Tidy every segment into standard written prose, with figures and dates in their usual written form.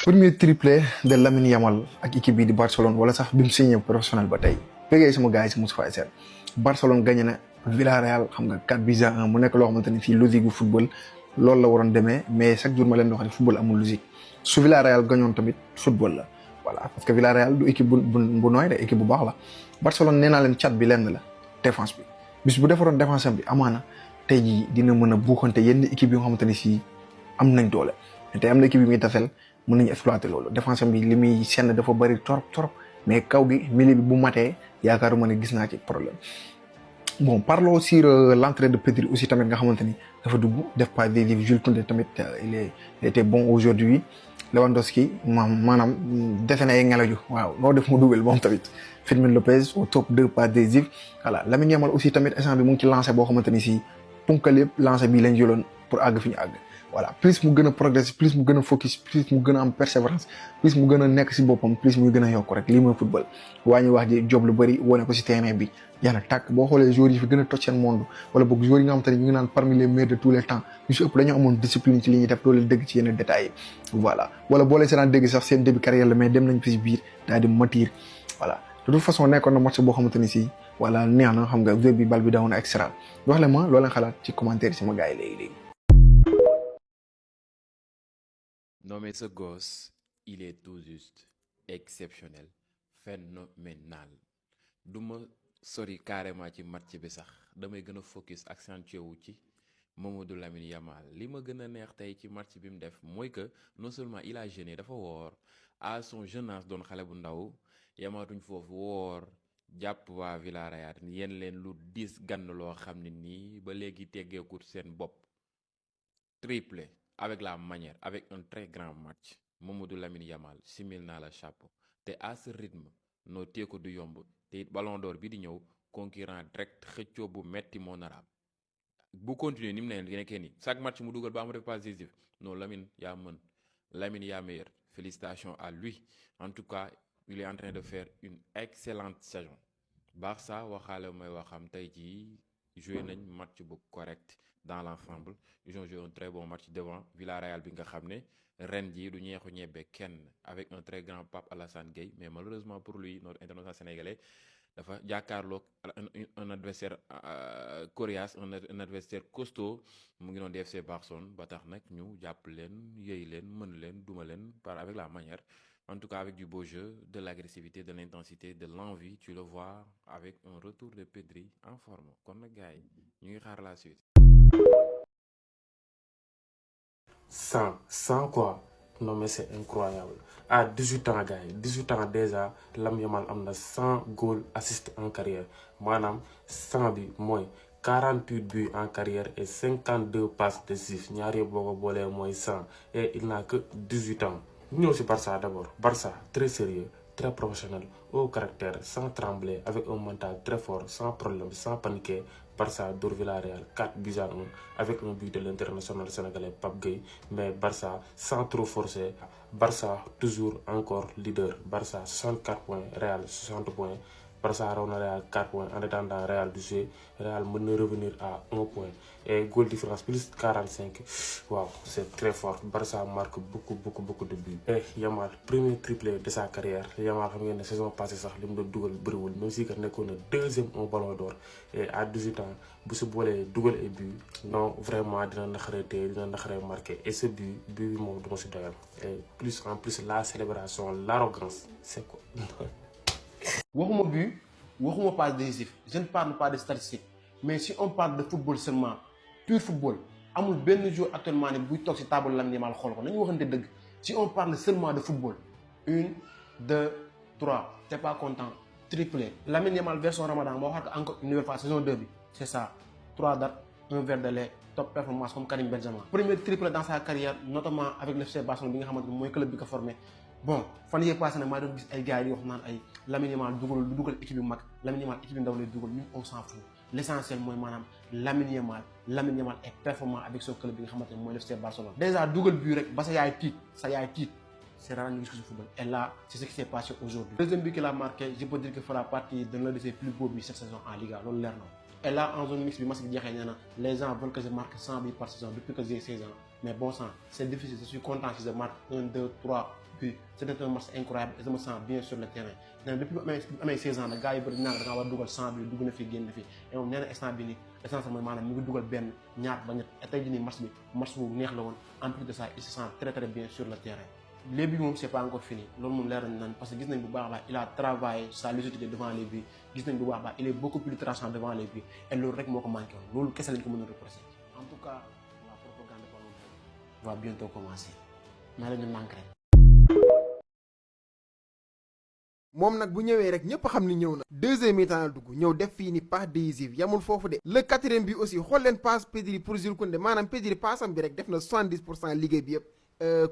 premier triplé de Lamine Yamal ak équipe bi di Barcelone wala sax bi mu signé professionnel ba tey pégee sama gars yi si Moustapha Essène Barcelone gagné na Villarreal xam nga 4-1 mu nekk loo xamante ni fii logique gu football loolu la waroon demee mais chaque jour ma leen di wax ne football amul logique su Villarreal gagnoon tamit football la voilà parce que Villarreal du équipe bu nooy de équipe bu baax la Barcelone nee naa leen cat bi lenn la défense bi bis bu defaroon défense bi amaana tey jii dina mën a buuxante yenn équipe yoo xamante ni si am nañ doole te am na équipe yi muy tasel mën nañu exploiter loolu défense bi li muy senn dafa bëri trop mais kaw gi milieu bi bu matee yaakaaruma ne gis naa ci problème. Bon, parlons sur l'entrée de Pedri aussi tamit nga xamante ni dafa dugg def pas décisif. Jules Koundé tamit il était bon aujourd'hui. Lewandowski maanaam defe na ay ngelaju waaw noo def mu dugal moom tamit. Fermin Lopez au top 2 pas décisif. Voilà Lamine Yamal aussi tamit instant bi mu ngi ci lancé boo xamante ni si punkal yëpp lancé bii lañ jëloon pour àgg fi ñu àgg. Voilà plus mu gën a progresser plus mu gën a focus plus mu gën a am persévérance plus mu gën a nekk si boppam plus muy gën a yokk rek lii mooy football waa ñu wax ji job lu bëri wane ko si terrain bi yàlla tàkk boo xoolee joueurs yi fi gën a toj seen monde wala boog joueurs yi nga xamante ne ñu ngi naan parmi les meilleurs de tous les temps ñu si ëpp dañoo amoon discipline ci li ñuy def loolu dégg ci yenn détails yi voilà wala boo leen seen dégg sax seen début carrière la mais dem nañ fi si biir daal di matir voilà de toute façon nekkoon na match boo xamante ni si voilà neex na xam nga joueur bi bal bi dawoon na extra wax leen ma loo leen xalaat ci commentaire yi sama gars yi léegi Non mais ce gosse, il est tout juste exceptionnel, phénoménal. Du ma sori carrément ci match bi sax damay gën a focus accentué wu ci Mamadou Lamine Yamal li ma gën a neex tey ci match bi mu def mooy que non seulement il a gêné dafa woor à son jeune âge doon xale bu ndaw yamaatuñ foofu woor jàpp waa Villarreal yéen leen lu diis gann loo xam ne nii ba léegi teggeekut seen bopp triplé. Avec la manière, avec un très grand match, Mamadou Lamine Yamal simil naa la chapeau te à ce rythme noo teeku du yomb te it ballon d'or bi di ñëw concurrent direct xëccoo bu metti moo naraam bu continuer ni mu ne nekkee nii chaque match mu dugal ba mu def pas décisif non Lamine yaa mën Lamine yaa meilleur félicitations à lui en tout cas il est en train de faire une excellente saison Barça waxaale may waxam tey jii joué nañ match bu correct dans l'ensemble ils ont joué un très bon match devant Villarreal bi nga xam ne ren jii du ñeexu ñebbe kenn avec un très grand Pape Alassane Gueye mais malheureusement pour lui notre international sénégalais dafa jàkkaarloog un adversaire coriace un adversaire costaud mu ngi doon di FC Barcelone ba tax nag ñu jàpp leen yëy leen mën leen duma leen par avec la manière en tout cas avec du beau jeu de l'agressivité de l'intensité de l'envie tu le vois avec un retour de Pedri en forme kon nag gars yi ñu ngi xaar la suite. 100 quoi non mais c'est incroyable à 18 ans gars yi 18 ans déjà Lamine Yamal am na 100 goals assists en carrière maanaam 100 bi mooy 48 buts en carrière et 52 passes décisives ñaar yëpp boo ko boolee mooy 100 et il n'a que 18 ans. ñu ñëw ci Barça d'abord Barça très sérieux très professionnel au caractère sans trembler avec un mental très fort sans problème sans paniquer. Barça dóor Villarreal 4-1 avec un but de l'international sénégalais Pape Gueye mais Barça sans trop forcer Barça toujours encore leader Barça 64 points Real 60 points Barça raw na Real 4 points en attendant Real du jeu Real mën na revenir à 1 point et goal différence plus 45 waaw c'est très fort Barça marque beaucoup de buts. Et Yamal premier triplé de sa carrière Yamal xam ngeen ne saison passée sax li mu doon dugal bëriwul même si que nekkoon na deuxième au Ballon d'Or et à 18 ans bu si boolee dugal et but non vraiment dina naxaree téye dina naxaree marqué et ce but bi moom duma si doyal et plus en plus la célébration l'arrogance c'est quoi. waxuma but waxuma passe décisif je ne parle pas de statistiques mais si on parle de football seulement pur football amul benn jour actuellement ne buy toog si table Lamine Yamal xool ko nañu waxante dëgg si on parle seulement de football 1 2 3 t'es pas content triplé Lamine Yamal version Ramadan moo waxaat ko encore une nouvelle fois saison 2 bi c'est ça 3 dates 1 verre de lait top performance comme Karim Benzema premier triplé dans sa carrière notamment avec l'FC Barcelone bi nga xamante ni mooy club bi ko formé. Bon fan yee passé nag maa doon gis ay gars yi wax naan ay Lamine Yamal dugal équipe yu mag Lamine Yamal équipe yu ndaw lay dugal ñun on s'en fout l'essentiel mooy maanaam Lamine Yamal est performant avec son club bi nga xamante ne mooy FC Barcelone. Déjà dugal but rek ba sa yaay tiit c'est rare ñu gis ko si football et là c'est ce qui s'est passé aujourd'hui. Deuxième but qu'il a marqué je peux dire que fera partie de l'un de ses plus beaux buts cette saison en Liga loolu leer na. Et là en zone mixte bi match bi jeexee nee na les gens veulent que je marque 100 buts par saison depuis que j'ai 16 ans mais bon sang c'est difficile, je suis content si je marque 1 2 3 buts. C'était un match incroyable et je me sens bien sur le terrain. Depuis mes 16 ans, les gars, ils ont dit que je vais dougal 100 buts, dougal fi génn fi. Et moom nee na instant bi ni essence mooy maanaam mi ngi dugal benn ñaar ba ñett et tey jii nii match bu neex la woon. En plus de ça, il se sent très très bien sur le terrain. Les buts moom c'est pas encore fini loolu moom leer nañ naan parce que gis nañ bu baax a baax il a travaillé sa lucidité devant les buts gis nañ bu baax a baax il est beaucoup plus tranchant devant les buts et loolu rek moo ko manqué woon loolu kese lañ ko mën a reprocher. En tout cas la propagande va bientôt commencer naa leen di manqué rek. moom nag bu ñëwee rek ñëpp xam ni ñëw na deuxième mi-temps la dugg ñëw def fii ni passe décisive yamul foofu de le quatrième bi aussi xool leen passe Pedri pour Jules Koundé maanaam Pedri passam bi rek def na 70% liggéey bi yëpp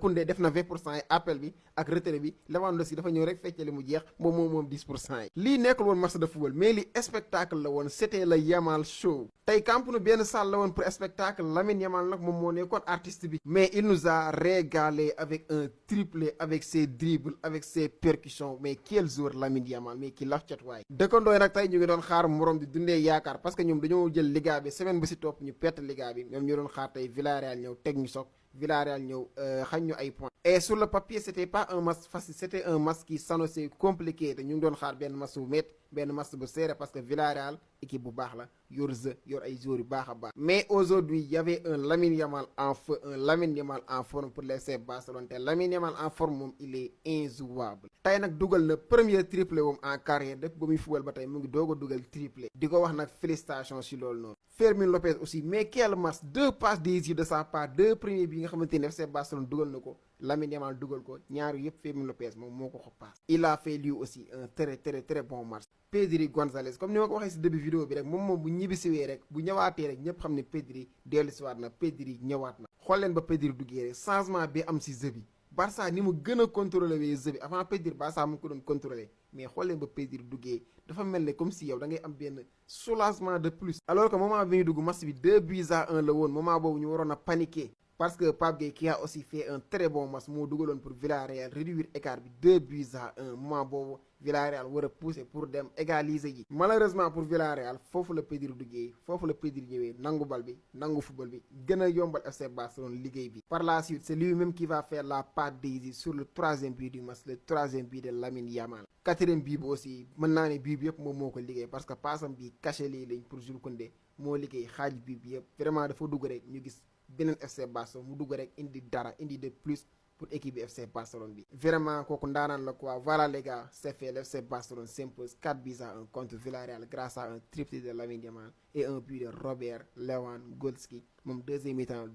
Koundé def na 20% yi appel bi ak retrait bi Lewandowski dafa ñëw rek feccale mu jeex moom 10% yi lii nekkul woon match de football mais li spectacle la woon c'était le Yamal show tey Camp Nou benn salle la woon pour spectacle Lamine Yamal nag moom moo nekkoon artiste bi mais il nous a régalé avec un triplé avec ses dribbles avec ses percussions mais quel joueur Lamine Yamal mais ki laf cat waay dëkkandooy nag tey ñu ngi doon xaar morom di dundee yaakaar parce que ñoom dañoo jël Liga bi semaine bu si topp ñu perte Liga bi ñoom ñu doon xaar tey Villarreal ñëw teg ñu soog Villarreal ñëw xañ ñu ay points et sur le papier c'était pas un match facile c'était un match qui s'annonçait compliqué te ñu ngi doon xaar benn match bu métti benn match bu serré parce que Villarreal équipe bu baax la yor jeu yor ay joueurs yu baax a baax mais aujourd'hui il y avait un Lamine Yamal en feu un Lamine Yamal en forme pour les FC Barcelone te Lamine Yamal en forme moom il est injouable tey nag dugal na premier triplé woom en carrière def ba muy football ba tey mu ngi doog a dugal triplé di ko wax nag félicitations si loolu noonu Fermin Lopez aussi mais quel match 2 passes décisives de sa part 2 premiers bi nga xamante ne FC Barcelone dugal na ko Lamine Yamal dugal ko ñaar yëpp Fermin Lopez moom moo ko passe il a fait lui aussi un très bon match Pedri Gonzalez comme ni ma ko waxee si début vidéo bi rek moom bu ñibbisiwee rek bu ñëwaatee rek ñëpp xam ne Pedri dellusiwaat na Pedri ñëwaat na xool leen ba Pedri duggee rek changement bi am si jeu bi Barça ni mu gën a contrôlé wee jeu bi avant Pedri Barça mu ko doon contrôlé mais xool leen ba Pedri duggee dafa mel ne comme si yow da ngay am benn soulagement de plus alors que moment bi ñu dugg match bi 2-1 la woon moment boobu ñu waroon a paniquer parce que Pape Gueye qui a aussi fait un très bon match moo dugaloon pour Villarreal réduire écart bi 2-1 moment boobu Villarreal war a pousser pour dem égaliser ji malheureusement pour Villarreal foofu la Pedri duggee foofu la Pedri ñëwee nangu bal bi nangu football bi gën a yombal FC Barcelone liggéey bi par la suite c'est lui-même qui va faire la passe décisive sur le troisième but du match le troisième but de Lamine Yamal quatrième but bi aussi mën naa ne but bi yëpp moom moo ko liggéey parce que passam bi caché lii lañ pour Jules Koundé moo liggéey xaaj but bi yëpp vraiment dafa dugg rek ñu gis beneen FC Barcelone mu dugg rek indi dara indi de plus pour équipe bi FC Barcelone bi vraiment kooku ndaanaan la quoi voilà les gars c'est fait le FC Barcelone s'impose 4-1 contre Villarreal grâce à un triplé de Lamine Yamal et un but de Robert Lewandowski moom deuxième mi-temps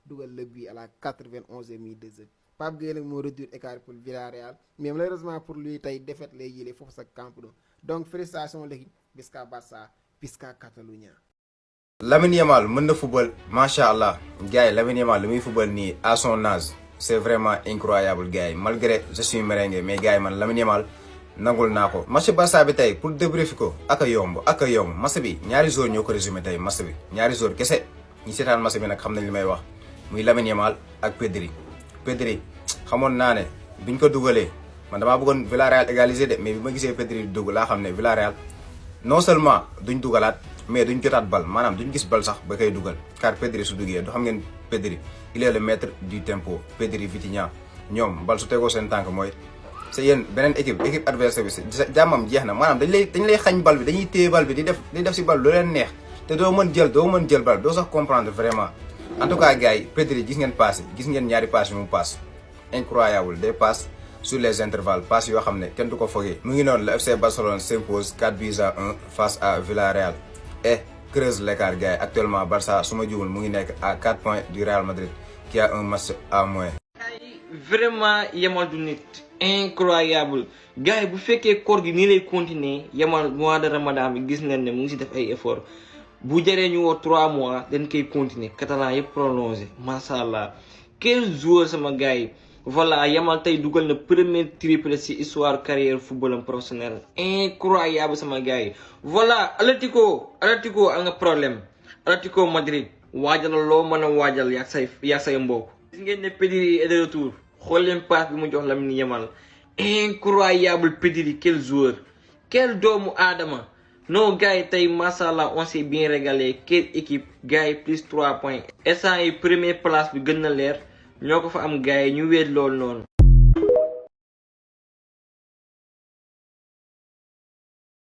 dugal le but à la 91e minute de jeu Pape Gueye nag moo réduire écart pour Villarreal mais malheureusement pour lui tey défaite lay jëlee foofu sa Camp Nou donc félicitations l'équipe Visca Barça Visca Catalunya. Lamine Yamal mën na football macha allah gars yi Lamine Yamal li muy football nii à son âge c'est vraiment incroyable gars yi malgré je suis merengue mais gars yi man Lamine Yamal nangul naa ko. match Barça bi tey pour débriefer ko ak a yomb match bi ñaari joueurs ñoo ko résumé tey match bi ñaari joueurs kese ñi seetaan match bi nag xam nañ li may wax muy Lamine Yamal ak Pedri xamoon naa ne biñ ko dugalee man damaa bëggoon Villarreal égaliser de mais bi ma gisee Pedri dugg laa xam ne Villarreal non seulement duñ dugalaat mais duñ jotaat bal maanaam duñ gis bal sax ba koy dugal car Pedri su duggee du xam ngeen Pedri il est le maître du tempo Pedri Vitinha ñoom bal su tegoo seen tànk mooy c'est yéen beneen équipe adversaire bi jàmmam jeex na maanaam dañ lay xañ bal bi dañuy téye bal bi di def si bal lu leen neex te doo mën jël bal doo sax comprendre vraiment en tout cas gars yi Pedri gis ngeen passe gis ngeen ñaari passe yu mu passe incroyable des passes sur les intervalles passes yoo xam ne kenn du ko fogee mu ngi noonu le FC Barcelone s'impose 4-1 face à Villarreal et creuse l'écart gars yi actuellement Barça su ma juumul mu ngi nekk à 4 points du Real Madrid qui a un match à moins. vraiment Yamal du nit incroyable gars yi bu fekkee koor gi nii lay continuer Yamal mois de Ramadan bi gis nañ ne mu ngi si def ay effort bu jëree ñu woo 3 mois dañ koy continuer catalan yëpp prolongé macha allah quel joueur sama gars yi. voilà Yamal tey dugal na premier triplé ci histoire carrière football professionnel incroyable sama gars yi voilà Atlético am nga problème Atlético Madrid waajal loo mën a waajal yaa say mbokk gis ngeen ne Pedri est de retour xool leen passe bi mu jox Lamine Yamal incroyable Pedri quel joueur quel doomu aadama non gars yi tey mashallah on s'est bien régalé quelle équipe gars yi plus 3 points instant yi première place bi gën na leer ñoo ko fa am gars yi ñu weet loolu noonu